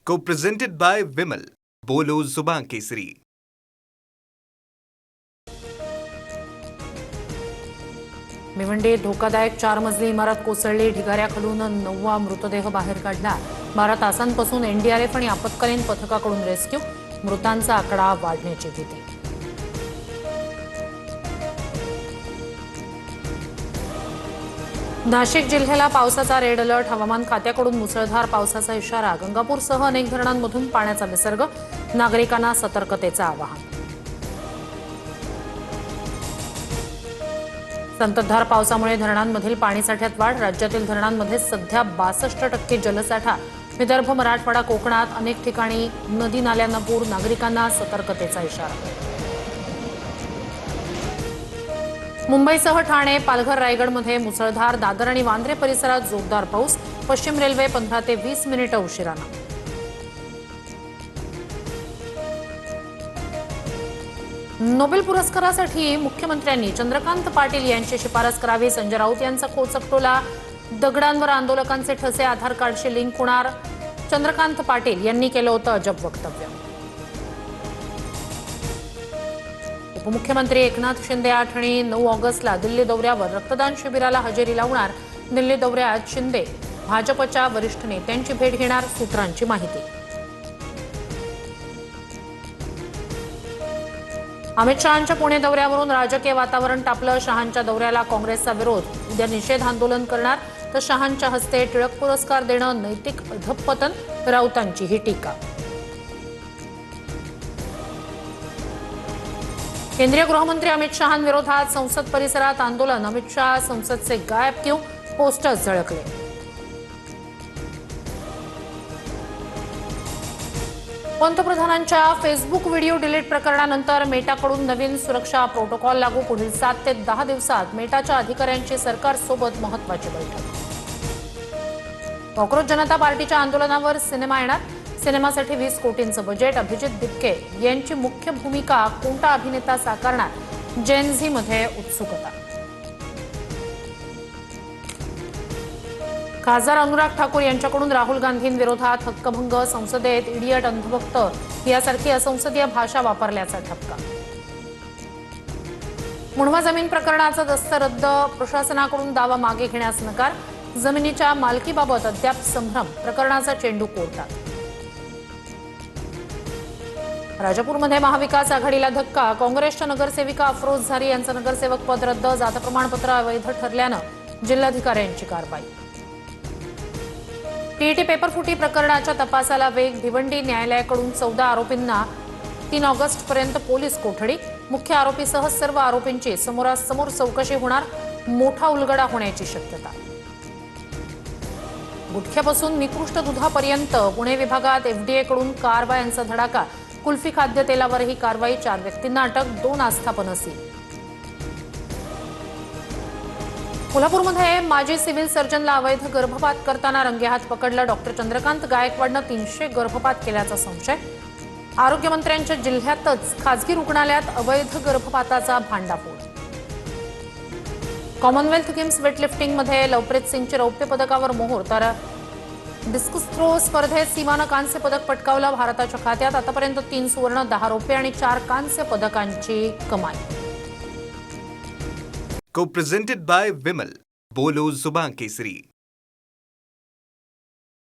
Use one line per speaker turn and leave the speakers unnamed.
Co-presented by Vimal. बोलो जुबान केसरी.
भिवंडीत धोकादायक 4 मजली इमारत कोसळली. ढिगाऱ्याखालून 9वा मृतदेह बाहेर काढला. 12 तासांपासून एनडीआरएफ आणि आपत्कालीन पथकाकडून रेस्क्यू. मृतांचा आकडा वाढण्याची भीती. नाशिक जिल्ह्याला पावसाचा रेड अलर्ट. हवामान खात्याकडून मुसळधार पावसाचा इशारा. गंगापूरसह अनेक धरणांमधून पाण्याचा विसर्ग. नागरिकांना सतर्कतेचं आवाहन. संततधार पावसामुळे धरणांमधील पाणीसाठ्यात वाढ. राज्यातील धरणांमध्ये सध्या 62% जलसाठा. विदर्भ, मराठवाडा, कोकणात अनेक ठिकाणी नदी नाल्यांना पूर. नागरिकांना सतर्कतेचा इशारा. मुंबईसह ठाणे, पालघर, रायगडमध्ये मुसळधार. दादर आणि वांद्रे परिसरात जोरदार पाऊस. पश्चिम रेल्वे 15 ते 20 मिनिटं उशिरानं. नोबेल पुरस्कारासाठी मुख्यमंत्र्यांनी चंद्रकांत पाटील यांची शिफारस करावी. संजय राऊत यांचा खोचक टोला. दगडांवर आंदोलकांचे ठसे. आधार कार्डशी लिंक होणार. चंद्रकांत पाटील यांनी केलं होतं अजब वक्तव्य. उपमुख्यमंत्री एकनाथ शिंदे 8 आणि 9 ऑगस्टला दिल्ली दौऱ्यावर. रक्तदान शिबिराला हजेरी लावणार. दिल्ली दौऱ्यात शिंदे भाजपच्या वरिष्ठ नेत्यांची भेट घेणार. सूत्रांची माहिती. अमित शहांच्या पुणे दौऱ्यावरून राजकीय वातावरण तापलं. शहांच्या दौऱ्याला काँग्रेसचा विरोध. उद्या निषेध आंदोलन करणार. तर शहांच्या हस्ते टिळक पुरस्कार देणं नैतिक अधःपतन. राऊतांची ही टीका. केंद्रीय गृहमंत्री अमित शहांविरोधात संसद परिसरात आंदोलन. अमित शहा संसद से गायब क्यों? पोस्टर्स झळकले. पंतप्रधानांच्या फेसबुक व्हिडिओ डिलीट प्रकरणानंतर मेटाकडून नवीन सुरक्षा प्रोटोकॉल लागू. पुढील 7 ते 10 दिवसात मेटाच्या अधिकाऱ्यांची सरकारसोबत महत्त्वाची बैठक. कॉक्रोच जनता पार्टीच्या आंदोलनावर सिनेमा येणार. सिनेमासाठी 20 कोटींचं बजेट. अभिजित दिपके यांची मुख्य भूमिका. कोणता अभिनेता साकारणार? जेन झीमध्ये उत्सुकता. खासदार अनुराग ठाकूर यांच्याकडून राहुल गांधींविरोधात हक्कभंग. संसदेत इडियट, अंधभक्त यासारखी असंसदीय भाषा वापरल्याचा ठपका. मुंढवा जमीन प्रकरणाचा दस्त रद्द. प्रशासनाकडून दावा मागे घेण्यास नकार. जमिनीच्या मालकीबाबत अद्याप संभ्रम. प्रकरणाचा चेंडू कोर्टात. राजापूरमध्ये महाविकास आघाडीला धक्का. काँग्रेसच्या नगरसेविका अफरोज झारी यांचं नगरसेवक पद रद्द. जात प्रमाणपत्र अवैध ठरल्यानं जिल्हाधिकाऱ्यांची कारवाई. टीईटी पेपरफुटी प्रकरणाच्या तपासाला वेग. भिवंडी न्यायालयाकडून 14 आरोपींना 3 ऑगस्टपर्यंत पोलीस कोठडी. मुख्य आरोपीसह सर्व आरोपींची समोरासमोर चौकशी होणार. मोठा उलगडा होण्याची शक्यता. गुटख्यापासून निकृष्ट दुधापर्यंत पुणे विभागात एफडीएकडून कारवायांचा धडाका. कुल्फी खाद्यतेलावरही कारवाई. 4 व्यक्तींना अटक. 2 आस्थापनं सील. कोल्हापूरमध्ये माजी सिव्हिल सर्जनला अवैध गर्भपात करताना रंगेहात पकडलं. डॉक्टर चंद्रकांत गायकवाडनं 300 गर्भपात केल्याचा संशय. आरोग्यमंत्र्यांच्या जिल्ह्यातच खासगी रुग्णालयात अवैध गर्भपाताचा भांडाफोड. कॉमनवेल्थ गेम्स वेटलिफ्टिंगमध्ये लवप्रीत सिंगचे रौप्य पदकावर मोहोर. तर डिस्कस थ्रो स्पर्धेत सीमानं कांस्य पदक पटकावलं. भारताच्या खात्यात आतापर्यंत 3 सुवर्ण, 10 रौप्य आणि 4 कांस्य पदकांची कमाई.
Co-presented by Vimal. बोलो जुबान केसरी.